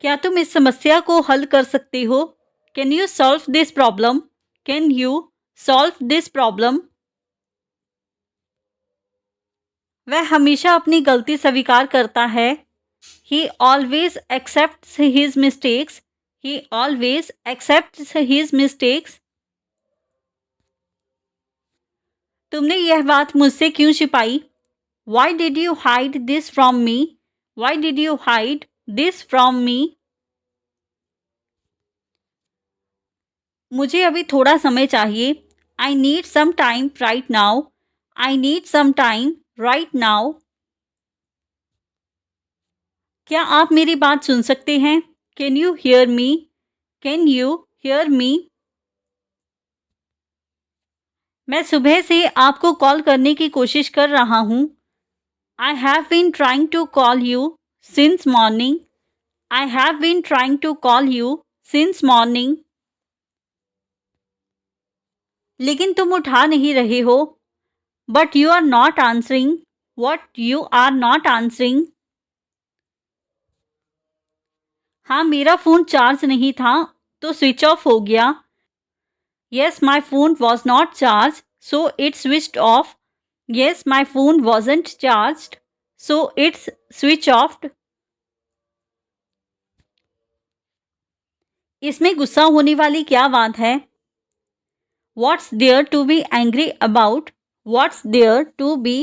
क्या तुम इस समस्या को हल कर सकते हो? Can you solve this problem? Can you solve this problem? वह हमेशा अपनी गलती स्वीकार करता है। ही ऑलवेज एक्सेप्ट्स हिज मिस्टेक्स। ही ऑलवेज एक्सेप्ट्स हिज मिस्टेक्स। तुमने यह बात मुझसे क्यों छिपाई? Why did you hide this from me? Why did you hide this from me? मुझे अभी थोड़ा समय चाहिए। I need some time right now. I need some time right now. क्या आप मेरी बात सुन सकते हैं? Can you hear me? Can you hear me? मैं सुबह से आपको कॉल करने की कोशिश कर रहा हूँ। I have been trying to call you since morning. I have been trying to call you since morning. लेकिन तुम उठा नहीं रहे हो। But you are not answering. What you are not answering. हाँ, मेरा फ़ोन चार्ज नहीं था तो स्विच ऑफ हो गया। Yes my phone was not charge so it's switched off. Yes my phone wasn't charge so it's switch offed. इसमें गुस्सा होने वाली क्या बात है? What's there to be angry about? What's there to be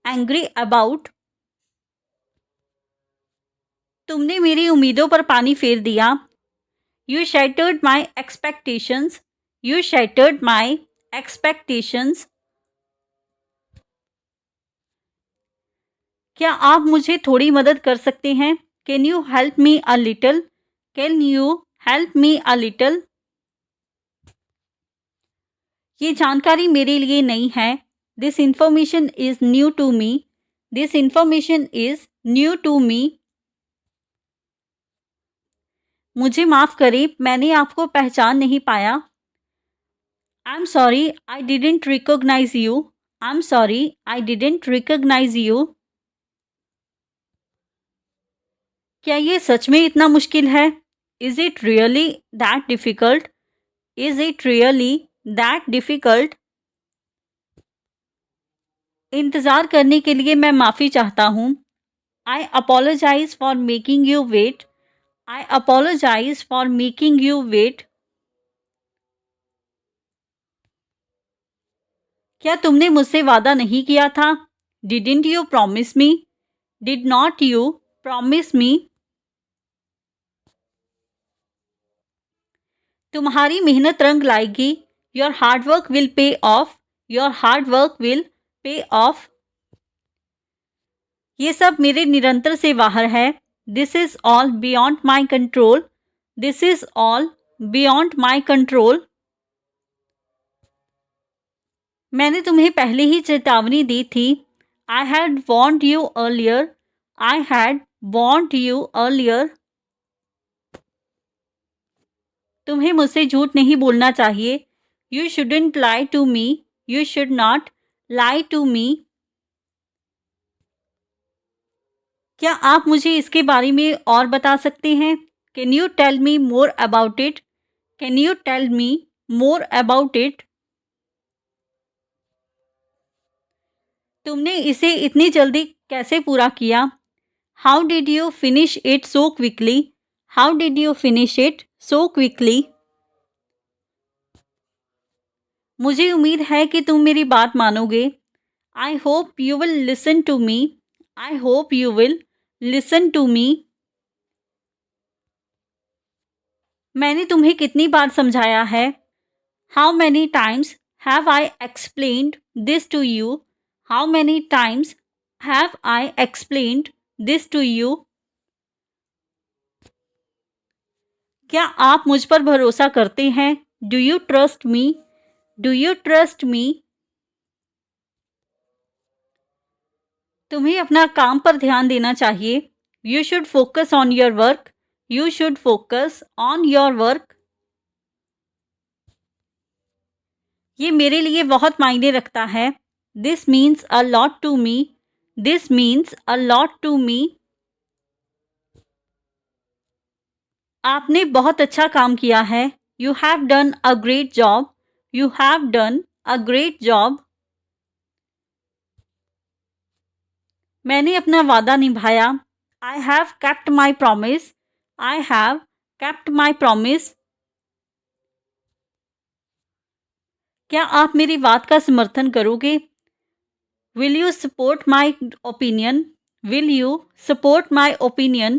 angry about? तुमने मेरी उम्मीदों पर पानी फेर दिया। You shattered my expectations. You shattered my expectations. क्या आप मुझे थोड़ी मदद कर सकते हैं? Can you help me a little? Can you help me a little? ये जानकारी मेरे लिए नई है। This information is new to me. This information is new to me. मुझे माफ़ करें, मैंने आपको पहचान नहीं पाया। I'm sorry, I didn't recognize you. I'm sorry, I didn't recognize you. क्या ये सच में इतना मुश्किल है? Is it really that difficult? Is it really that difficult? इंतज़ार करने के लिए मैं माफ़ी चाहता हूँ। I apologize for making you wait. I apologize for making you wait. क्या तुमने मुझसे वादा नहीं किया था? Didn't you promise me? Did not you promise me? तुम्हारी मेहनत रंग लाएगी। Your hard work will pay off. Your hard work will pay off. ये सब मेरे निरंतर से बाहर है। This is all beyond my control. This is all beyond my control. मैंने तुम्हें पहले ही चेतावनी दी थी। I had warned you earlier. I had warned you earlier. तुम्हें मुझसे झूठ नहीं बोलना चाहिए। You shouldn't lie to me. You should not lie to me. क्या आप मुझे इसके बारे में और बता सकते हैं? Can you tell me more about it? Can you tell me more about it? तुमने इसे इतनी जल्दी कैसे पूरा किया? How did you finish it so quickly? How did you finish it so quickly? मुझे उम्मीद है कि तुम मेरी बात मानोगे। I hope you will listen to me. I hope you will listen to me. मैंने तुम्हें कितनी बार समझाया है? How many times have I explained this to you? How many times have I explained this to you? क्या आप मुझ पर भरोसा करते हैं? Do you trust me? Do you trust me? तुम्हें अपना काम पर ध्यान देना चाहिए। You should focus on your work. You should focus on your work. ये मेरे लिए बहुत मायने रखता है। This means a lot to me. This means a lot to me. आपने बहुत अच्छा काम किया है। You have done a great job. You have done a great job. मैंने अपना वादा निभाया। I have kept my promise. I have kept my promise. क्या आप मेरी बात का समर्थन करोगे? Will you support my opinion? Will you support my opinion?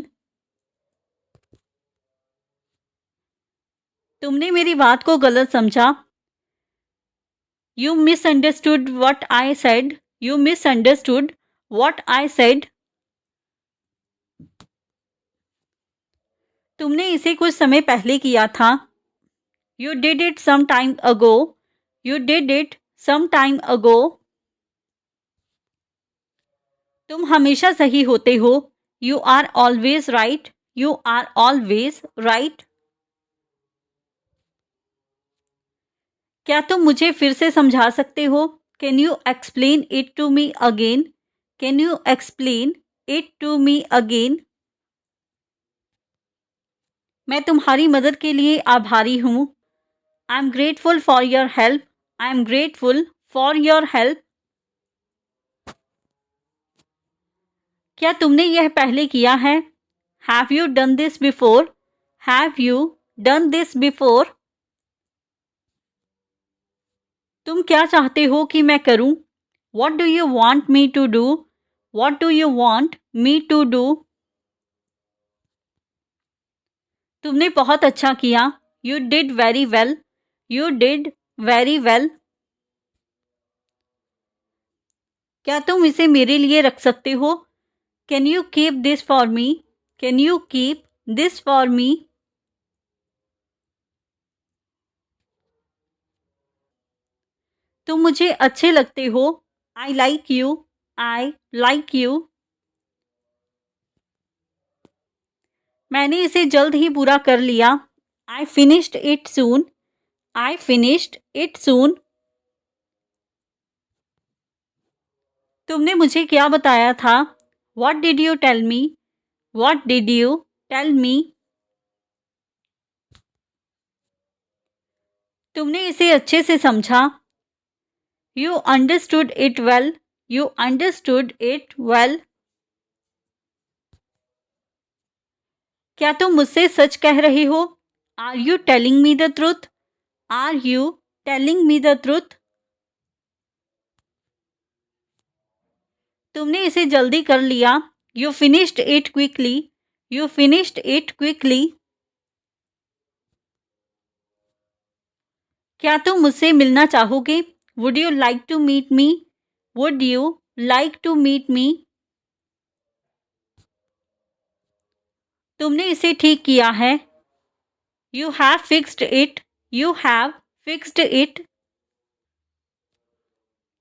तुमने मेरी बात को गलत समझा। You misunderstood what I said. You misunderstood what I said. तुमने इसे कुछ समय पहले किया था। You did it some time ago. You did it some time ago. तुम हमेशा सही होते हो। You are always right. You are always right. क्या तुम मुझे फिर से समझा सकते हो? Can you explain it to me again? Can you explain it to me again? मैं तुम्हारी मदद के लिए आभारी हूँ। I am grateful for your help. I am grateful for your help. क्या तुमने यह पहले किया है? Have you done this before? Have you done this before? तुम क्या चाहते हो कि मैं करूं? What do you want me to do? What do you want me to do? तुमने बहुत अच्छा किया। You did very well. You did very well. क्या तुम इसे मेरे लिए रख सकते हो? Can you keep this for me? Can you keep this for me? तुम मुझे अच्छे लगते हो। आई like you. I like you. मैंने इसे जल्द ही पूरा कर लिया। I finished it soon. I finished it soon. तुमने मुझे क्या बताया था? What did you tell me? What did you tell me? तुमने इसे अच्छे से समझा। You understood it well. You understood it well. क्या तुम मुझसे सच कह रहे हो? Are you telling me the truth? Are you telling me the truth? तुमने इसे जल्दी कर लिया। You finished it quickly. You finished it quickly. क्या तुम मुझसे मिलना चाहोगे? Would you like to meet me? Would you like to meet me? तुमने इसे ठीक किया है। You have fixed it. You have fixed it.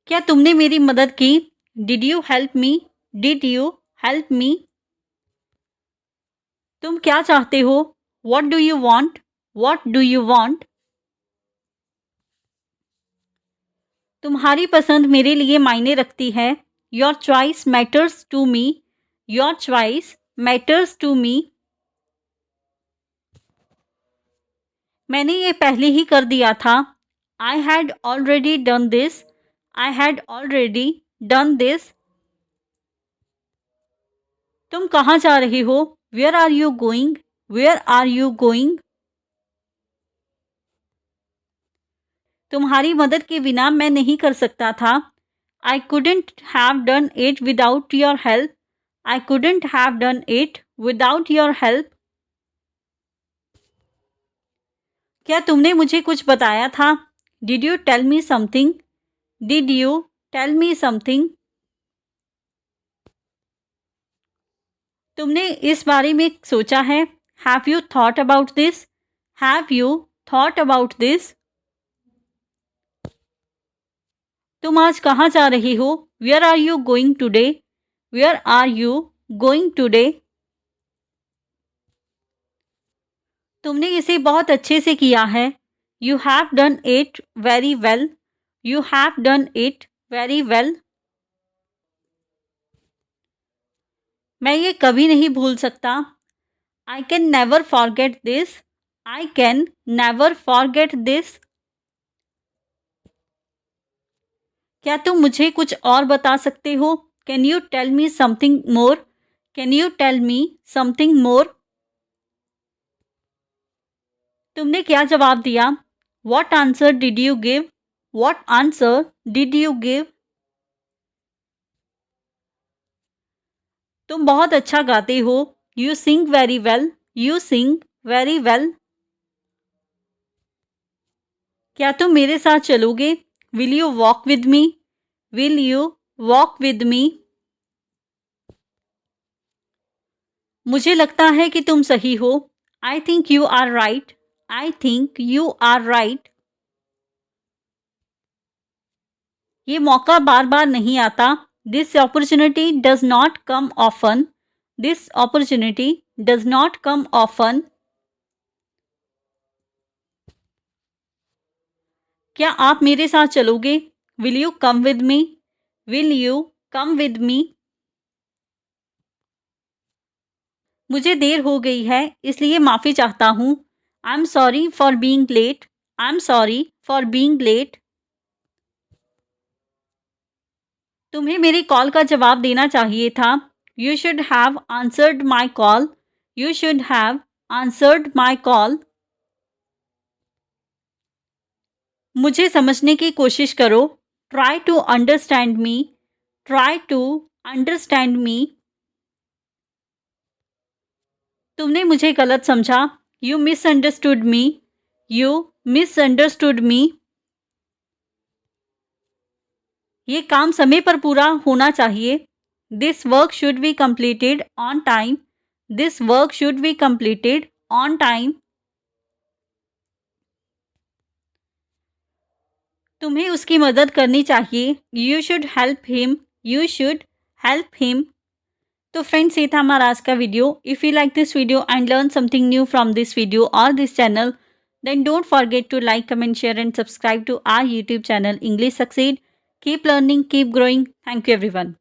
क्या तुमने मेरी मदद की? Did you help me? Did you help me? तुम क्या चाहते हो? What do you want? What do you want? तुम्हारी पसंद मेरे लिए मायने रखती है। Your choice matters to me. Your choice matters to me. मैंने ये पहले ही कर दिया था। I had already done this. I had already done this. तुम कहाँ जा रहे हो? Where are you going? Where are you going? तुम्हारी मदद के बिना मैं नहीं कर सकता था। आई couldn't have done it without your help. I couldn't have done it without your help. क्या तुमने मुझे कुछ बताया था? Did you tell me something? Did you tell me something? तुमने इस बारे में सोचा है? Have you thought about this? Have you thought about this? तुम आज कहाँ जा रही हो? Where are you going today? Where are you going today? तुमने इसे बहुत अच्छे से किया है। You have done it very well. You have done it very well. मैं ये कभी नहीं भूल सकता। I can never forget this. I can never forget this. क्या तुम मुझे कुछ और बता सकते हो? Can you tell me something more? Can you tell me something more? तुमने क्या जवाब दिया? What answer did you give? What answer did you give? तुम बहुत अच्छा गाते हो. You sing very well. You sing very well. क्या तुम मेरे साथ चलोगे? Will you walk with me? Will you walk with me? मुझे लगता है कि तुम सही हो. I think you are right. I think you are right. ये मौका बार बार नहीं आता. This opportunity does not come often. This opportunity does not come often. क्या आप मेरे साथ चलोगे? Will you come with me? Will you come with me? मुझे देर हो गई है इसलिए माफ़ी चाहता हूँ. I'm sorry for being late. I'm sorry for being late. तुम्हें मेरी कॉल का जवाब देना चाहिए था. You should have answered my call. You should have answered my call. मुझे समझने की कोशिश करो. Try to understand me. Try to understand me. तुमने मुझे गलत समझा. You misunderstood me. You misunderstood me. ये काम समय पर पूरा होना चाहिए. This work should be completed on time. This work should be completed on time. तुम्हें उसकी मदद करनी चाहिए. You should help him. You should help him. तो फ्रेंड्स ये था हमारा आज का video. If you like this video and learn something new from this video or this channel, then don't forget to like, comment, share and subscribe to our YouTube channel English Succeed. Keep learning, keep growing. Thank you everyone.